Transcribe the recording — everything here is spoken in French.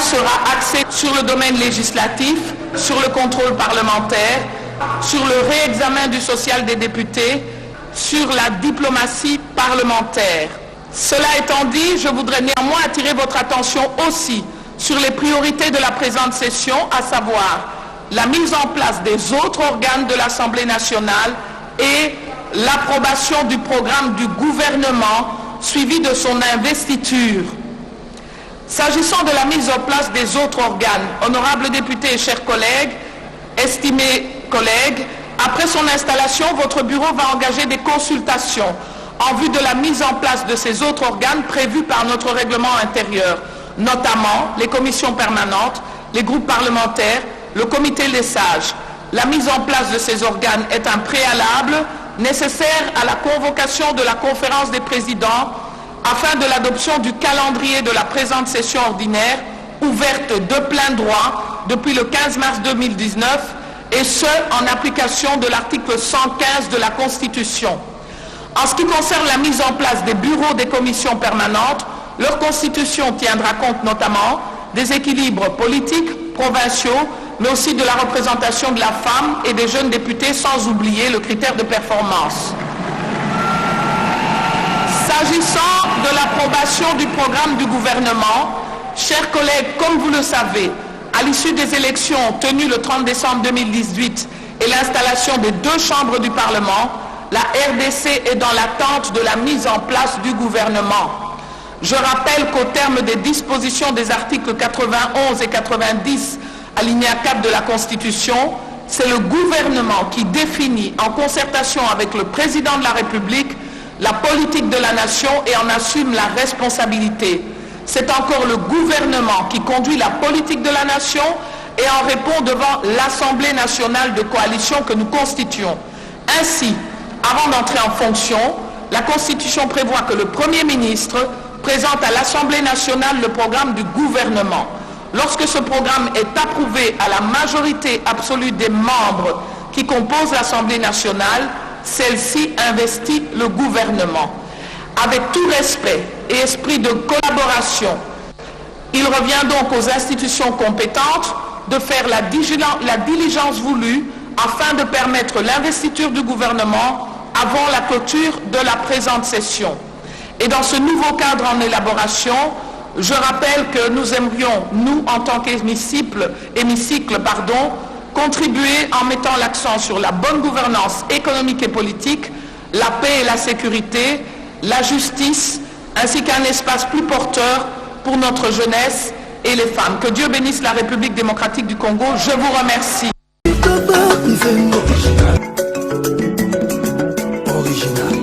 Sera axé sur le domaine législatif, sur le contrôle parlementaire, sur le réexamen du social des députés, sur la diplomatie parlementaire. Cela étant dit, je voudrais néanmoins attirer votre attention aussi sur les priorités de la présente session, à savoir la mise en place des autres organes de l'Assemblée nationale et l'approbation du programme du gouvernement suivi de son investiture. S'agissant de la mise en place des autres organes, honorables députés et chers collègues, estimés collègues, après son installation, votre bureau va engager des consultations en vue de la mise en place de ces autres organes prévus par notre règlement intérieur, notamment les commissions permanentes, les groupes parlementaires, le comité des sages. La mise en place de ces organes est un préalable nécessaire à la convocation de la conférence des présidents afin de l'adoption du calendrier de la présente session ordinaire, ouverte de plein droit depuis le 15 mars 2019, et ce, en application de l'article 115 de la Constitution. En ce qui concerne la mise en place des bureaux des commissions permanentes, leur constitution tiendra compte notamment des équilibres politiques, provinciaux, mais aussi de la représentation de la femme et des jeunes députés, sans oublier le critère de performance. S'agissant de l'approbation du programme du gouvernement, chers collègues, comme vous le savez, à l'issue des élections tenues le 30 décembre 2018 et l'installation des deux chambres du Parlement, la RDC est dans l'attente de la mise en place du gouvernement. Je rappelle qu'au terme des dispositions des articles 91 et 90, alinéa 4 de la Constitution, c'est le gouvernement qui définit, en concertation avec le président de la République, la politique de la nation et en assume la responsabilité. C'est encore le gouvernement qui conduit la politique de la nation et en répond devant l'Assemblée nationale de coalition que nous constituons. Ainsi, avant d'entrer en fonction, la Constitution prévoit que le Premier ministre présente à l'Assemblée nationale le programme du gouvernement. Lorsque ce programme est approuvé à la majorité absolue des membres qui composent l'Assemblée nationale, celle-ci investit le gouvernement. Avec tout respect et esprit de collaboration, il revient donc aux institutions compétentes de faire la diligence voulue afin de permettre l'investiture du gouvernement avant la clôture de la présente session. Et dans ce nouveau cadre en élaboration, je rappelle que nous aimerions, nous, en tant qu'hémicycle, contribuer en mettant l'accent sur la bonne gouvernance économique et politique, la paix et la sécurité, la justice, ainsi qu'un espace plus porteur pour notre jeunesse et les femmes. Que Dieu bénisse la République démocratique du Congo. Je vous remercie. Original.